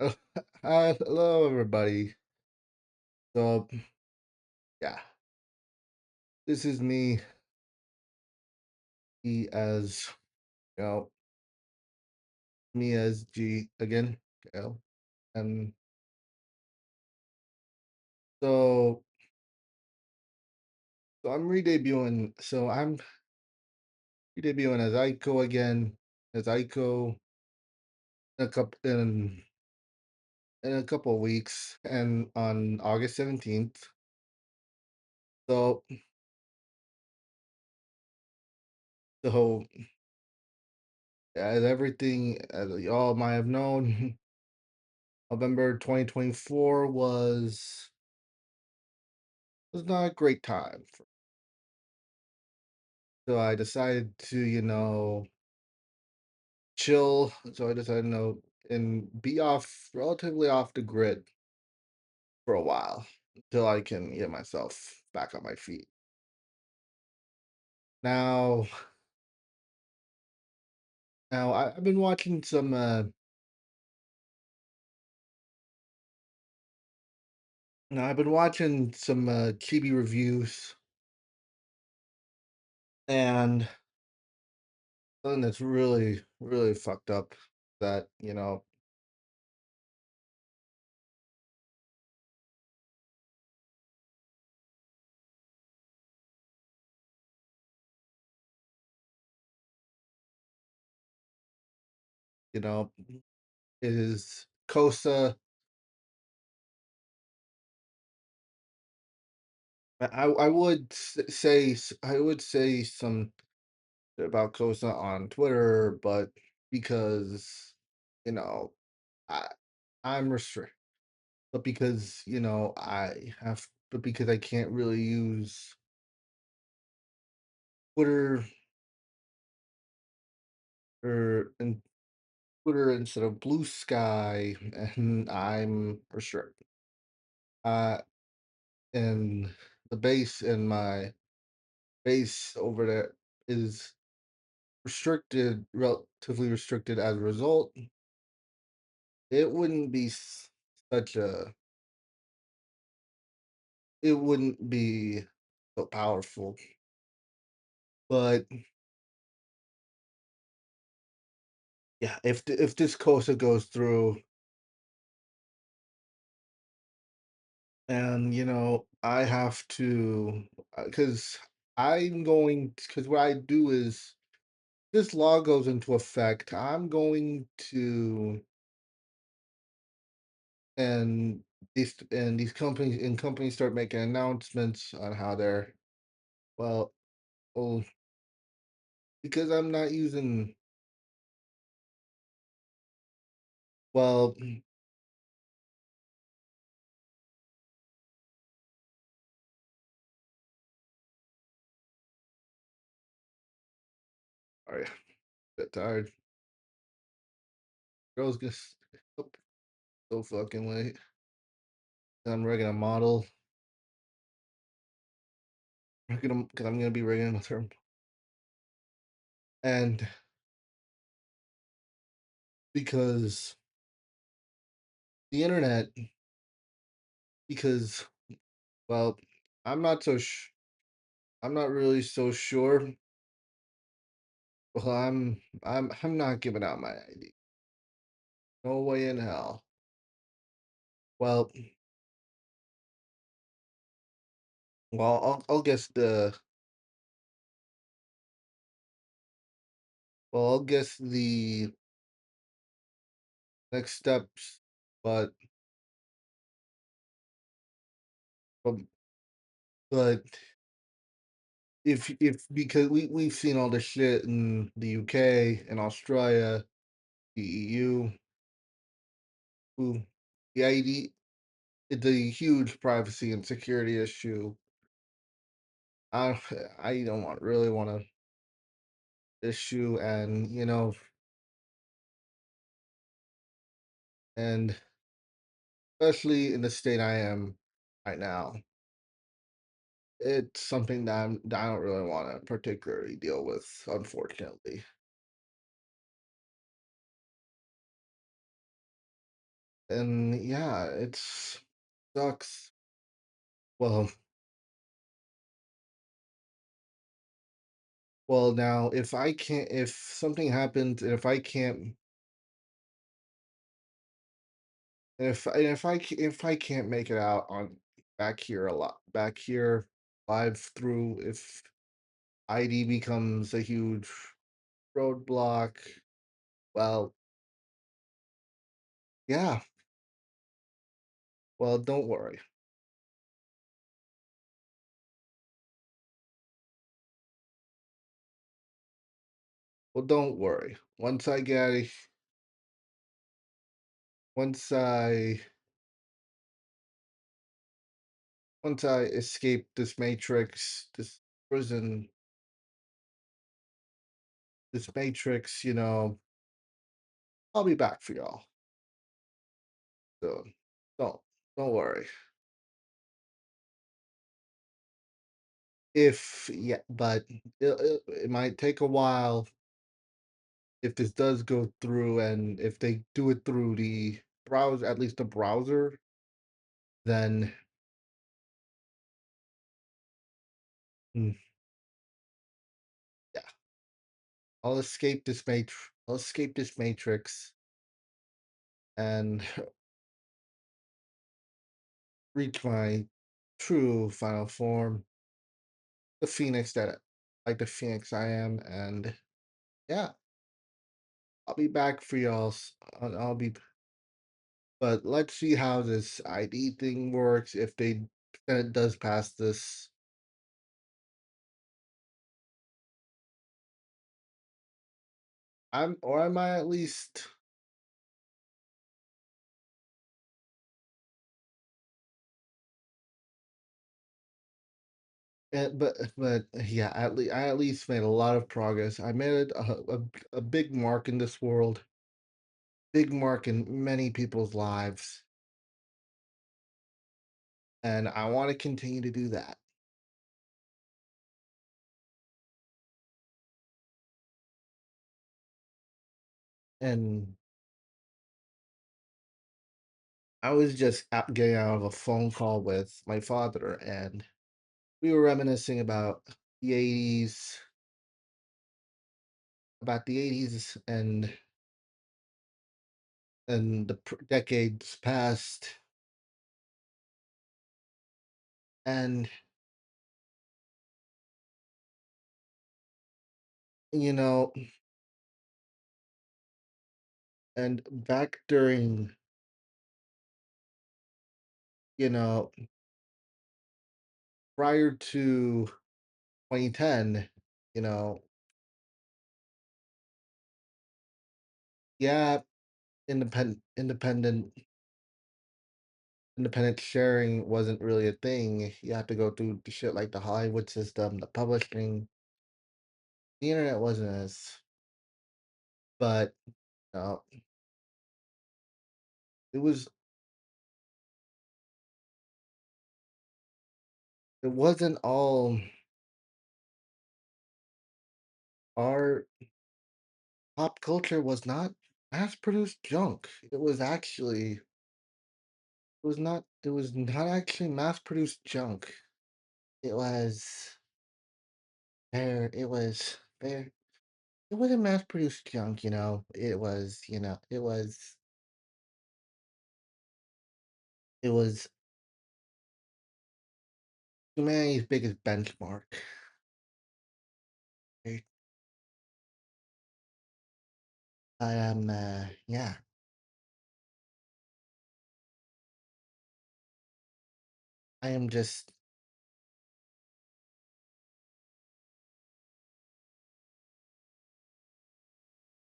Uh, Hi, hello everybody. So yeah, this is as you know, me as G again. And so I'm re-debuting. So I'm re-debuting as Aiko again, as Aiko in a couple in a couple of weeks, and on August 17th. So so as everything as y'all might have known, November 2024 was not a great time. So I decided to, chill. So I decided, and be off, relatively off the grid for a while until I can get myself back on my feet. Now, I've been watching some, I've been watching some chibi reviews, and something that's really, really fucked up that, you know, is KOSA. I would I would say some about KOSA on Twitter, but because you know I I'm restricted, but because but because I can't really use Twitter and Twitter instead of Blue Sky, and I'm restricted. Uh, and the base in my base over there is restricted, relatively restricted. As a result, it wouldn't be such a it wouldn't be so powerful. But yeah, if this COSA goes through, and I have to, because because what I do is this law goes into effect. I'm going to, and these companies start making announcements on how they're, well, well, because I'm not using, well, sorry, bit tired. Girls just up so fucking late. I'm rigging a model. Because I'm gonna be rigging with her, and because the internet, because well, I'm not so I'm not really so sure. Well, I'm not giving out my ID. No way in hell. Well, I'll guess I'll guess the next steps, but but, but if because we've seen all this shit in the UK and Australia, the EU, who the ID, it's a huge privacy and security issue. I I don't really want to issue, and and especially in the state I am right now, it's something that I don't really want to particularly deal with, unfortunately. and yeah, it's sucks. Well, now if something happens, and if I can't make it out on back here live through, if ID becomes a huge roadblock, well, yeah, well, don't worry. Well, don't worry. Once I once I escape this matrix, prison, this matrix, I'll be back for y'all. So don't don't worry. If yeah, but it might take a while if this does go through, and if they do it through the browser, at least the browser, then mm, yeah, I'll escape this matrix and reach my true final form, the phoenix the phoenix I am, and yeah, I'll be back for y'all. I'll be, but let's see how this ID thing works. If they Senate does pass this, I might at least, but yeah, I at least made a lot of progress. I made a big mark in this world, big mark in many people's lives, and I want to continue to do that. And I was just getting out of a phone call with my father, and we were reminiscing the 80s, about the 80s and the decades past, and you know, and back during, you know, prior to 2010, you know, yeah, independent sharing wasn't really a thing. You have to go through the shit like the Hollywood system, the publishing. The internet wasn't as, but uh, it was it wasn't all our pop culture was not mass produced junk. It was not actually mass produced junk. It was there. It wasn't mass produced junk, It was, it was humanity's biggest benchmark. I I am, yeah, I am just,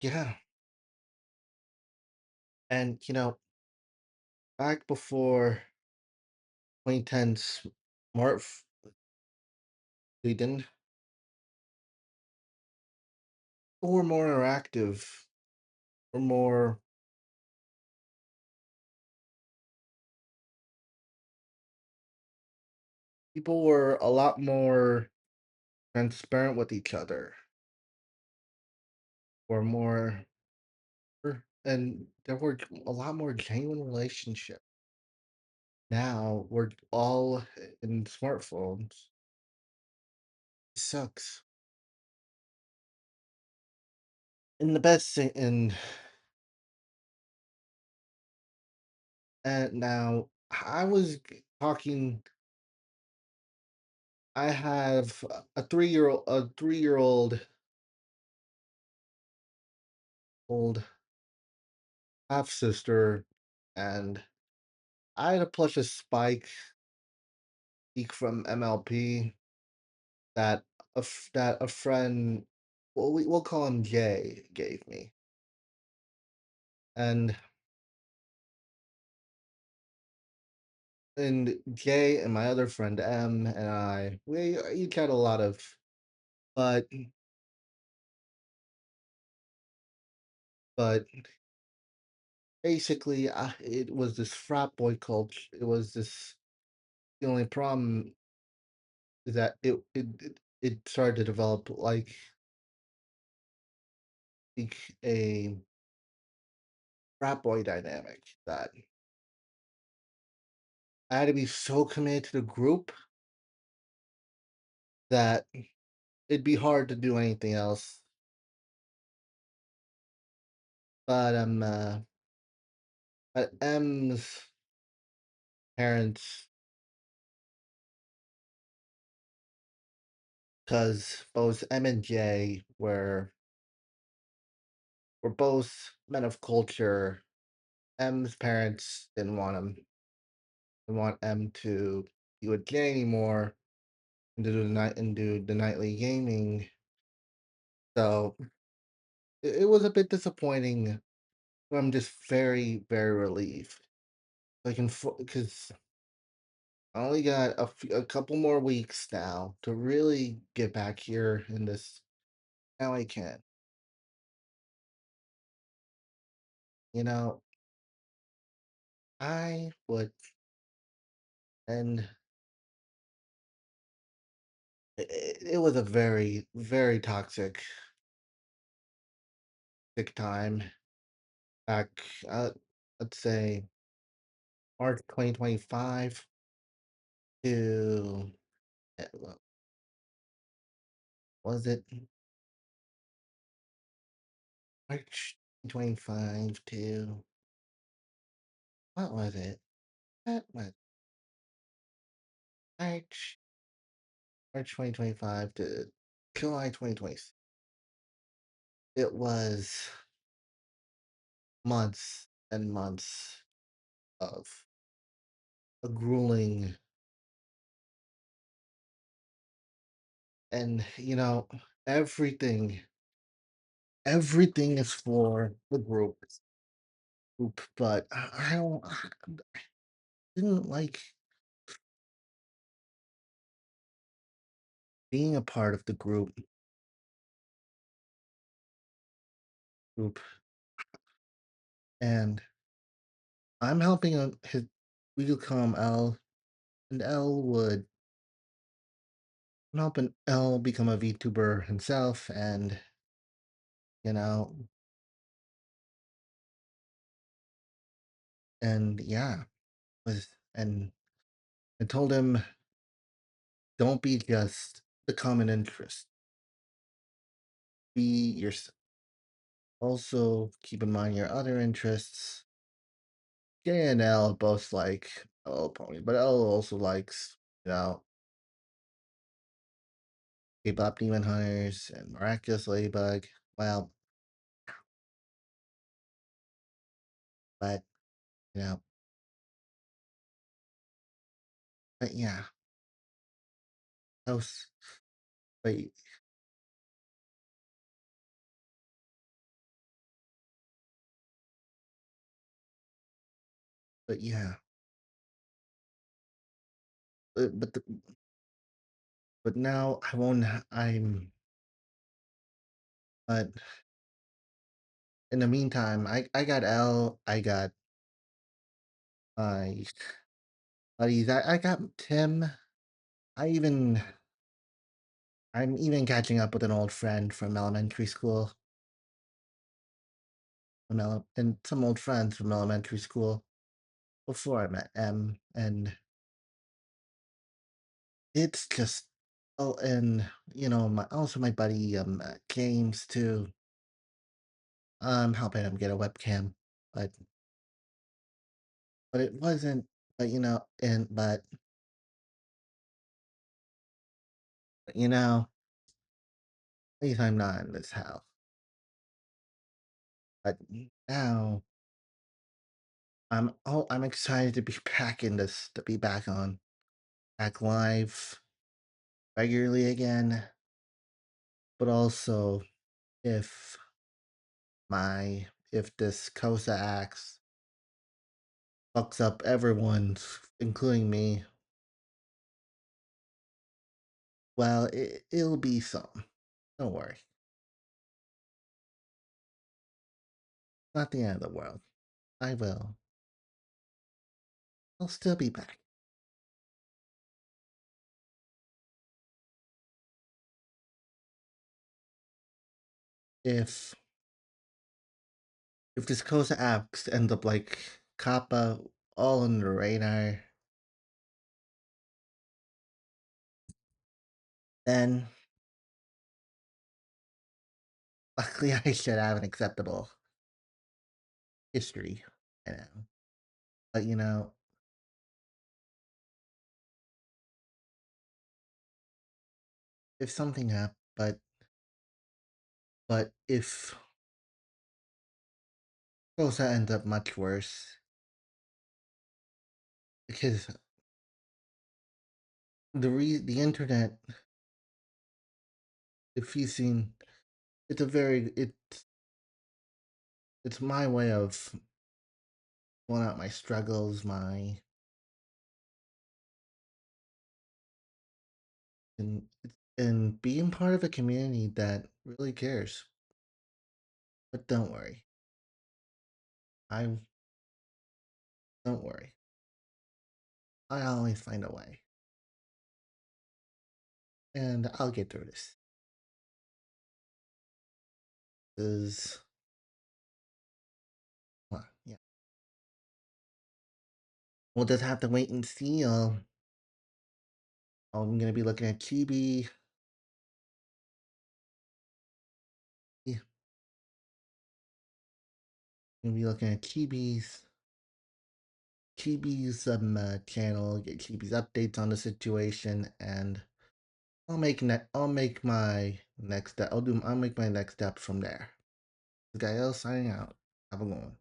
yeah. And, back before 2010 smart, they didn't, people were more interactive, were more, people were a lot more transparent with each other, were more, and there were a lot more genuine relationships. Now we're all in smartphones. It sucks. And the best thing, and now I was talking. I have a 3-year old half sister, and I had a plush of Spike from MLP that that a friend, well, we'll call him Jay, gave me, and Jay and my other friend M and we each had a lot of, but but basically, it was this frat boy culture. It was this. The only problem is that it started to develop like a frat boy dynamic that I had to be so committed to the group that it'd be hard to do anything else. But but M's parents, because both M and J were both men of culture. M's parents didn't want M to be with J anymore and do the nightly gaming. So it was a bit disappointing. But I'm just very, very relieved. I can, because I only got a couple more weeks now to really get back here in this. Now I can. You know, I would, and it was a very, very toxic time back, let's say March 2025 to, what was it March 2025 to, what was it? What was March, March 2025 to July 2026. It was months and months of a grueling, and everything everything is for the group, but I didn't like being a part of the group, and I'm helping his we could call him L, and I'm helping L become a VTuber himself, and you know and yeah, and I told him, don't be just the common interest. Be yourself. Also, keep in mind your other interests. J and L both like L Pony, but L also likes, you know, K-pop Demon Hunters and Miraculous Ladybug. Well, but you know, but yeah, those, but but yeah, but but now I won't. But in the meantime, I got L. I got my buddies. I got Tim. I even I'm even catching up with an old friend from elementary school. and some old friends from elementary school before I met M, and it's just and my buddy James too. I'm helping him get a webcam, but it wasn't. But you know, at least I'm not in this house. But now I'm excited to be back in this to be back live regularly again. But also if if this KOSA acts fucks up everyone's, including me, well, it'll be something. Don't worry. Not the end of the world. I will. I'll still be back. If this KOSA acts ends up like Kappa, all on the radar, then luckily I should have an acceptable history. You know. But if something happened, but if KOSA ends up much worse, because the internet, if you've seen, it's a very it's my way of pulling out my struggles, my and being part of a community that really cares. But I don't worry. I always find a way, and I'll get through this. Cause well, yeah, we'll just have to wait and see. I'm gonna be looking at Chibi. Yeah, I'm gonna be looking at Chibi's channel, get Chibi's updates on the situation, and I'll make my next step. I'll make my next step from there. This guy L signing out. Have a good one.